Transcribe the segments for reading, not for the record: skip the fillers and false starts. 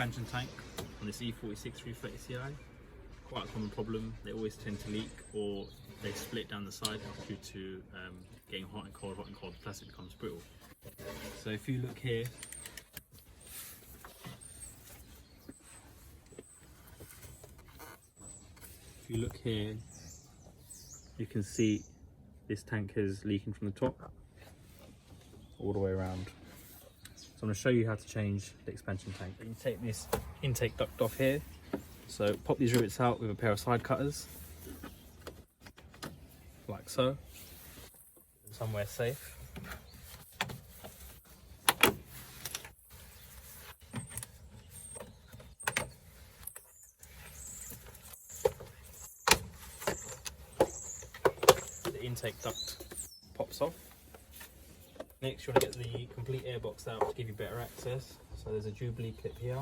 expansion tank on this E46 330 Ci. Quite a common problem. They always tend to leak, or they split down the side due to getting hot and cold, the plastic becomes brittle. So if you look here, you can see this tank is leaking from the top all the way around. So I'm going to show you how to change the expansion tank. You take this intake duct off here. So pop these rivets out with a pair of side cutters, like so, somewhere safe. The intake duct pops off. Next, you want to get the complete air box out to give you better access. So there's a Jubilee clip here.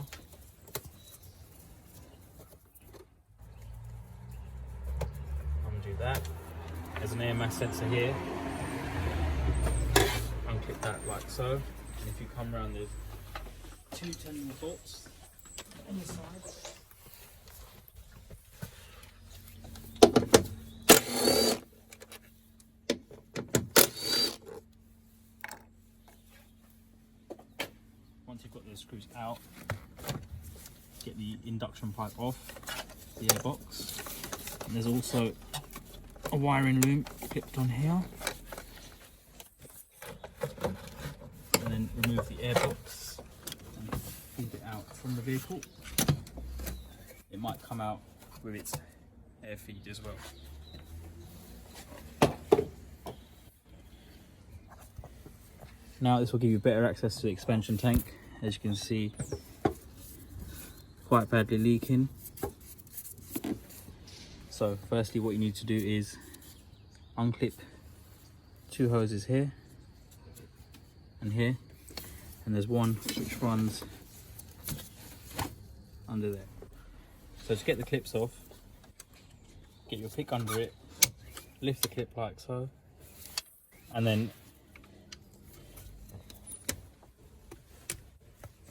Undo that. There's an air mass sensor here. Unclip that like so. And if you come around, there's two terminal bolts on the sides. Once you've got those screws out, get the induction pipe off the airbox. And there's also a wiring loom clipped on here. And then remove the airbox and feed it out from the vehicle. It might come out with its air feed as well. Now this will give you better access to the expansion tank. As you can see, quite badly leaking. So firstly, what you need to do is unclip two hoses here and here, and there's one which runs under there. So just get the clips off, get your pick under it, lift the clip like so, and then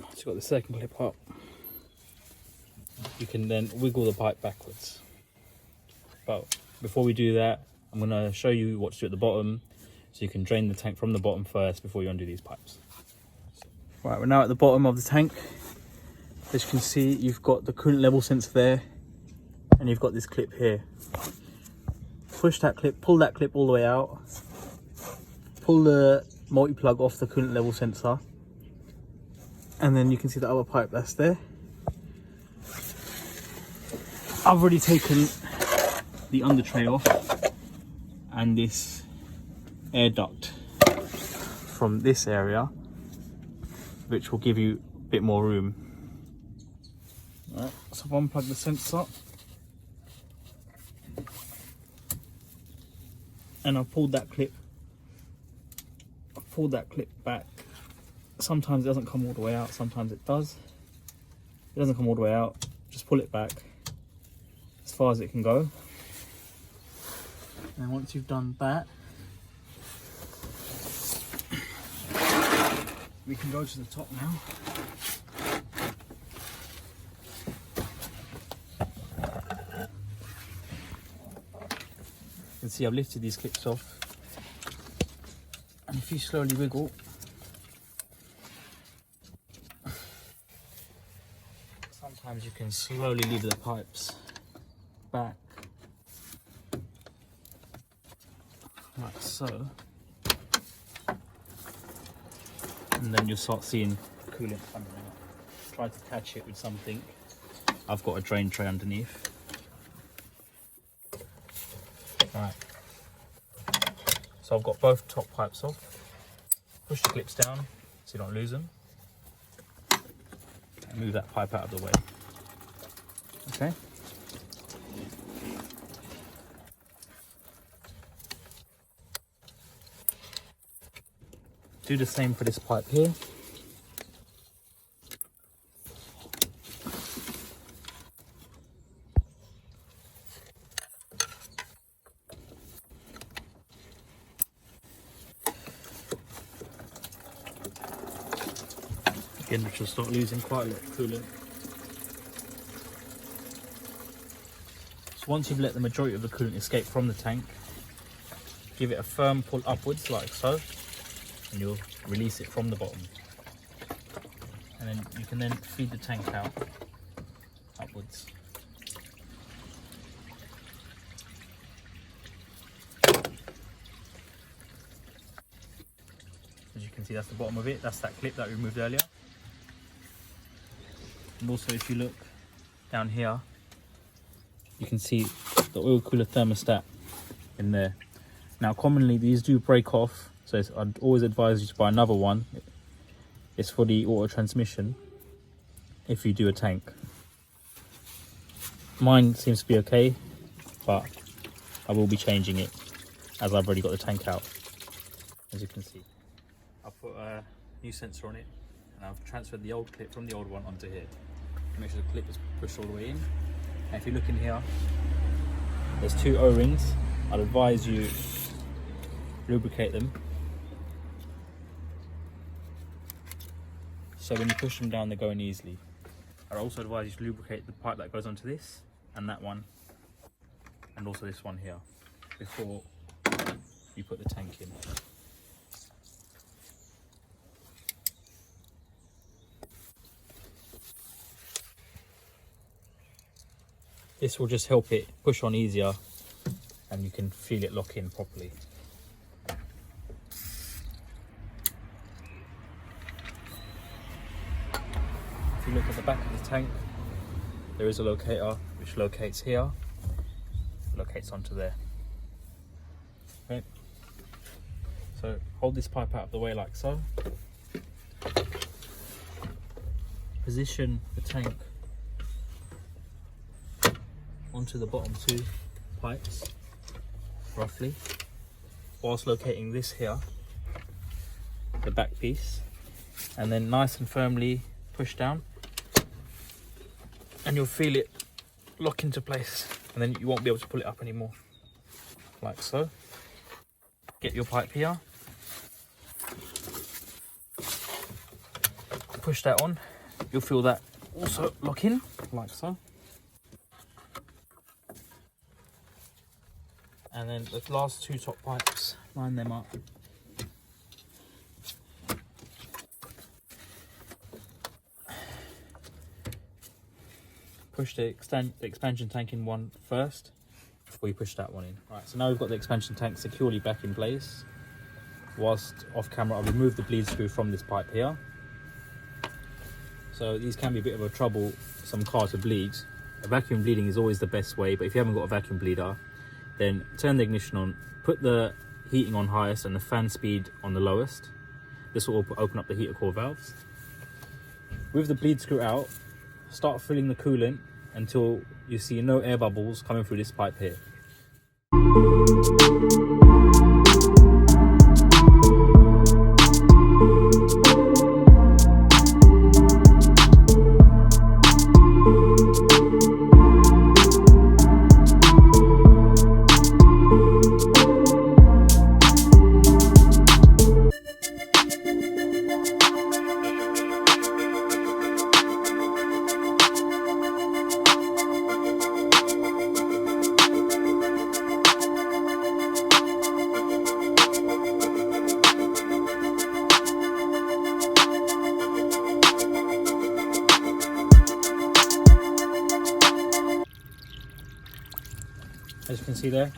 once you've got the second clip up, you can then wiggle the pipe backwards. But before we do that, I'm going to show you what to do at the bottom, so you can drain the tank from the bottom first before you undo these pipes. Right, we're now at the bottom of the tank. As you can see, you've got the coolant level sensor there, and you've got this clip here. Push that clip, pull that clip all the way out, pull the multi-plug off the coolant level sensor, and then you can see the other pipe that's there. I've already taken the under tray off and this air duct from this area, which will give you a bit more room. Right, so I've unplugged the sensor and I've pulled that clip. Back. Sometimes it doesn't come all the way out, sometimes it does. If it doesn't come all the way out, just pull it back as far as it can go. And once you've done that, we can go to the top now. You can see I've lifted these clips off, and if you slowly wiggle, sometimes you can slowly leave the pipes back like so, and then you'll start seeing coolant coming out. Try to catch it with something. I've got a drain tray underneath. Alright, so I've got both top pipes off. Push the clips down so you don't lose them, and move that pipe out of the way. Okay. Do the same for this pipe here. Again, which will start losing quite a lot of coolant. Once you've let the majority of the coolant escape from the tank, give it a firm pull upwards like so, and you'll release it from the bottom. And then you can then feed the tank out upwards. As you can see, that's the bottom of it. That's that clip that we removed earlier. And also, if you look down here, you can see the oil cooler thermostat in there. Now, commonly these do break off, so I'd always advise you to buy another one. It's for the auto transmission if you do a tank. Mine seems to be okay, but I will be changing it as I've already got the tank out, as you can see. I've put a new sensor on it, and I've transferred the old clip from the old one onto here. Make sure the clip is pushed all the way in. And if you look in here, there's 2 O-rings. I'd advise you lubricate them, so when you push them down, they're going easily. I'd also advise you to lubricate the pipe that goes onto this, and that one, and also this one here, before you put the tank in. This will just help it push on easier, and you can feel it lock in properly. If you look at the back of the tank, there is a locator which locates here, locates onto there. Okay. So hold this pipe out of the way like so. Position the tank onto the bottom 2 pipes, roughly, whilst locating this here, the back piece, and then nice and firmly push down, and you'll feel it lock into place, and then you won't be able to pull it up anymore, like so. Get your pipe here, push that on, you'll feel that also lock in, like so. And then the last 2 top pipes, line them up. Push the expansion tank in one first before you push that one in. Right, so now we've got the expansion tank securely back in place. Whilst off camera, I'll remove the bleed screw from this pipe here. So these can be a bit of a trouble, some car to bleed. A vacuum bleeding is always the best way, but if you haven't got a vacuum bleeder, then turn the ignition on, put the heating on highest and the fan speed on the lowest. This will open up the heater core valves. With the bleed screw out, start filling the coolant until you see no air bubbles coming through this pipe here. As you can see there, you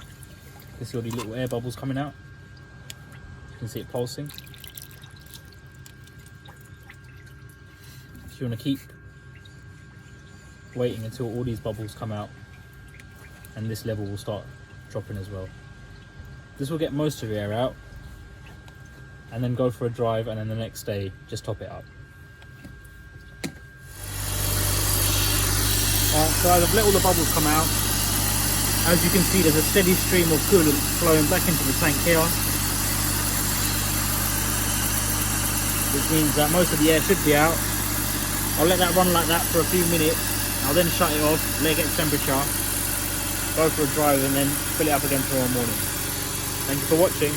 can see all these little air bubbles coming out. You can see it pulsing. So you want to keep waiting until all these bubbles come out, and this level will start dropping as well. This will get most of your air out, and then go for a drive, and then the next day just top it up. Alright, so I've let all the bubbles come out. As you can see, there's a steady stream of coolant flowing back into the tank here, which means that most of the air should be out. I'll let that run like that for a few minutes. I'll then shut it off, let it get temperature, go for a drive, and then fill it up again tomorrow morning. Thank you for watching.